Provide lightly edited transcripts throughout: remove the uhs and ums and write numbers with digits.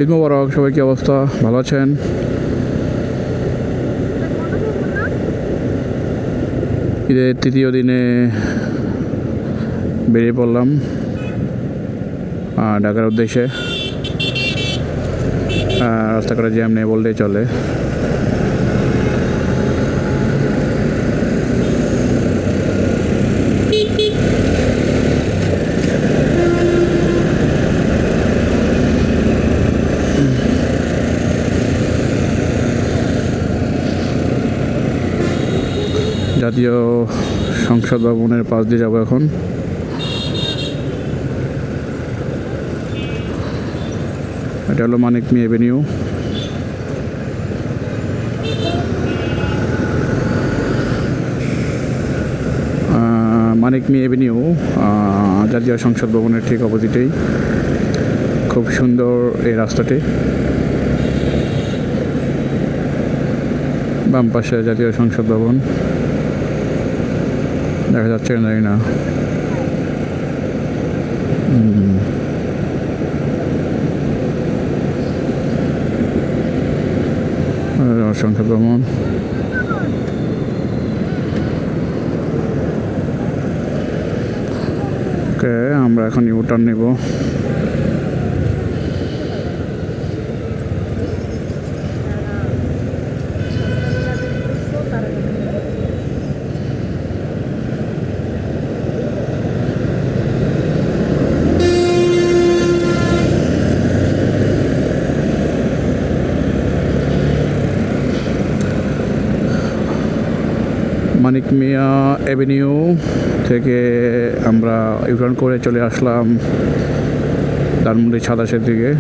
ঈদ মোবারক, সবাই কি অবস্থা? ভালো আছেন? ঈদের তৃতীয় দিনে বেরিয়ে পড়লাম ঢাকার উদ্দেশ্যে। রাস্তাঘাটে জ্যাম নেই বললেই চলে। জাতীয় সংসদ ভবনের পাশ দিয়ে যাবো এখন। এটা হলো মানিক মি এভিনিউ। মানিক মি এভিনিউ জাতীয় সংসদ ভবনের ঠিক অপোজিটেই। খুব সুন্দর এই রাস্তাটি। বাম পাশে জাতীয় সংসদ ভবন, দেখা যাচ্ছে জানি না। সংসদ ভবন। ওকে, আমরা এখন ইউটার্ন নেব। মানিক মিয়া এভিনিউ থেকে আমরা ইউটার্ন করে চলে আসলাম ধানমন্ডি ২৭-এর দিকে।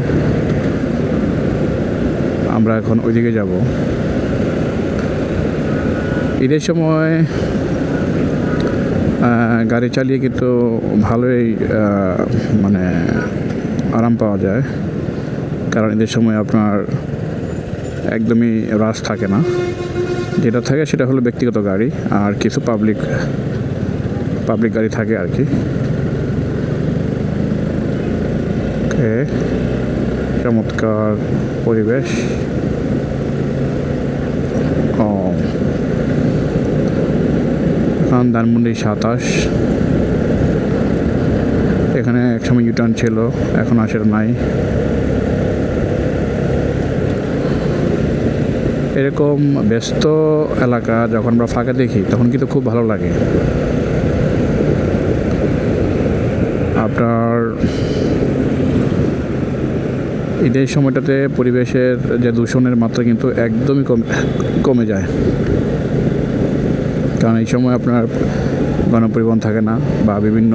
আমরা এখন ওইদিকে যাব। ঈদের সময় গাড়ি চালিয়ে কিন্তু ভালোই মানে আরাম পাওয়া যায়, কারণ ঈদের সময় আপনার একদমই রাশ থাকে না। যেটা থাকে সেটা হলো ব্যক্তিগত গাড়ি, আর কিছু পাবলিক গাড়ি থাকে আর কি। চমৎকার পরিবেশ। এখন ধানমন্ডি ২৭। এখানে একসময় ইউটার্ন ছিল, এখন আসে নাই। এরকম ব্যস্ত এলাকা যখন আমরা ফাঁকা দেখি তখন কিন্তু খুব ভালো লাগে। আপনার ঈদের সময়টাতে পরিবেশের যে দূষণের মাত্রা কিন্তু একদমই কমে যায়, কারণ এই সময় আপনার গণপরিবহন থাকে না, বা বিভিন্ন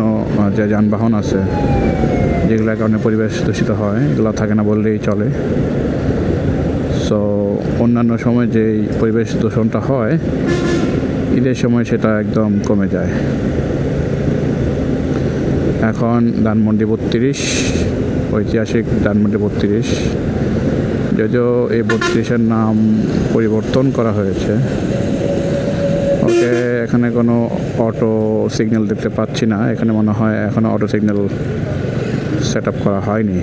যে যানবাহন আছে যেগুলোর কারণে পরিবেশ দূষিত হয় এগুলো থাকে না বললেই চলে। সো অন্যান্য সময় যেই পরিবেশ দূষণটা হয় ঈদের সময় সেটা একদম কমে যায়। এখন ধানমন্ডি ৩২, ঐতিহাসিক ধানমন্ডি ৩২, যদিও এই ৩২-এর নাম পরিবর্তন করা হয়েছে। ওকে, এখানে কোনো অটো সিগন্যাল দেখতে পাচ্ছি না। এখানে মনে হয় এখনও অটো সিগন্যাল সেট আপ করা হয়নি।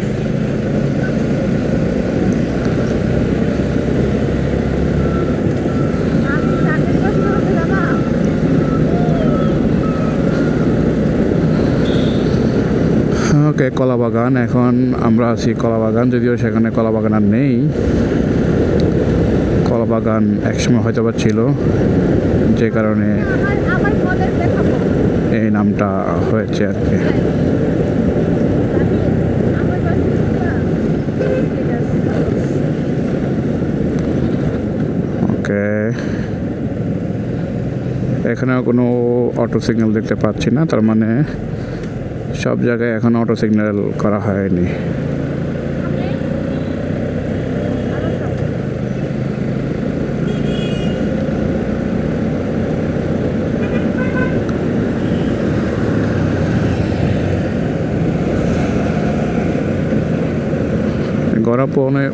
ওকে, কলাবাগান। এখন আমরা আছি কলাবাগান, যদিও সেখানে কলাবাগান আর নেই। কলাবাগান একসময় হয়তো বা ছিল, যে কারণে এই নামটা হয়েছে আর কি। ওকে, এখানেও কোনো অটো সিগন্যাল দেখতে পাচ্ছি না, তার মানে সব জায়গায় এখন অটো সিগন্যাল করা হয়নি।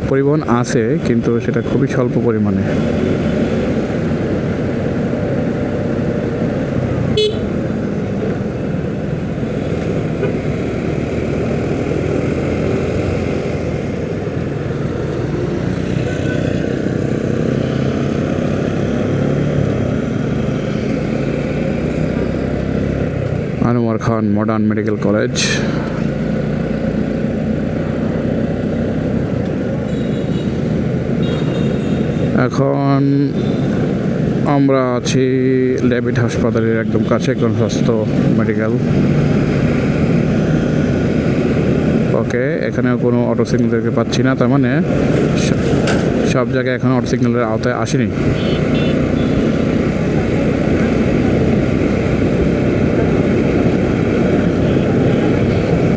পরিবহন আছে, কিন্তু সেটা খুবই স্বল্প পরিমাণে। ওমর খান মডার্ন মেডিকেল কলেজ। এখন আমরা আছি ডেভিড হাসপাতালের একদম কাছে, স্বাস্থ্য মেডিকেল। ওকে, এখানেও কোনো অটো সিগন্যাল দেখতে পাচ্ছি না, তার মানে সব জায়গায় এখন অটো সিগন্যালের আওতায় আসেনি।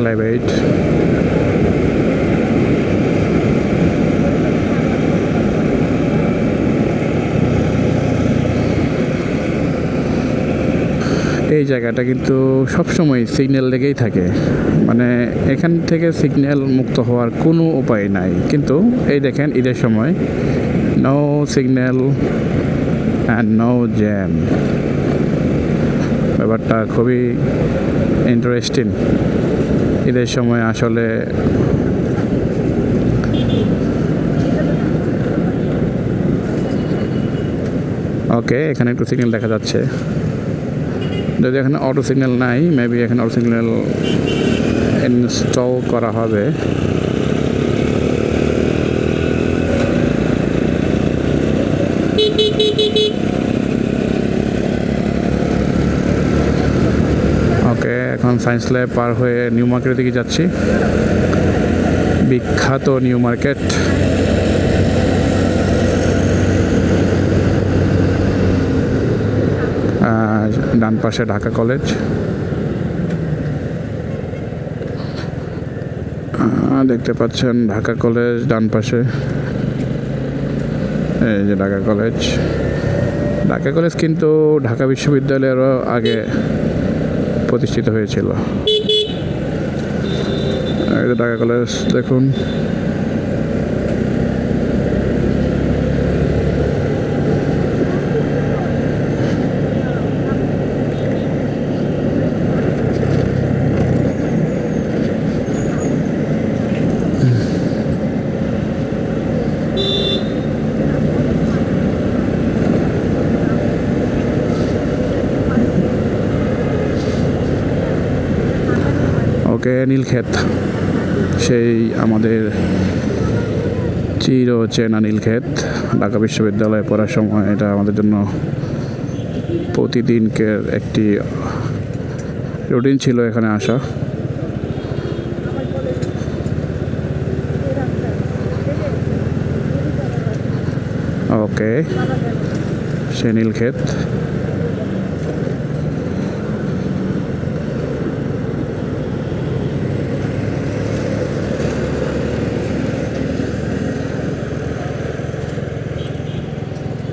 লাইভ এইট এই জায়গাটা কিন্তু সবসময় সিগন্যাল লেগেই থাকে, মানে এখান থেকে সিগন্যাল মুক্ত হওয়ার কোনো উপায় নাই। কিন্তু এই দেখেন ঈদের সময় no signal and no jam, ব্যাপারটা খুবই ইন্টারেস্টিং। ঈদের সময় আসলে ওকে, এখানে একটু সিগন্যাল দেখা যাচ্ছে, যদি এখানে অটো সিগন্যাল নাই, মেবি এখানে অটো সিগন্যাল ইনস্টল করা হবে। ওকে, এখন সায়েন্স ল্যাব পার হয়ে নিউ মার্কেটের দিকে যাচ্ছি, বিখ্যাত নিউ মার্কেট। ডান পাশে ঢাকা কলেজ, দেখতে পাচ্ছেন ঢাকা কলেজ ডান পাশে, এই যে ঢাকা কলেজ। ঢাকা কলেজ কিন্তু ঢাকা বিশ্ববিদ্যালয়েরও আগে প্রতিষ্ঠিত হয়েছিল। এই যে ঢাকা কলেজ দেখুন। ওকে, নীলক্ষেত, সেই আমাদের চিরচেনা নীলক্ষেত। ঢাকা বিশ্ববিদ্যালয়ে পড়ার সময় এটা আমাদের জন্য প্রতিদিনকের একটি রুটিন ছিল এখানে আসা। ওকে, সে নীলক্ষেত।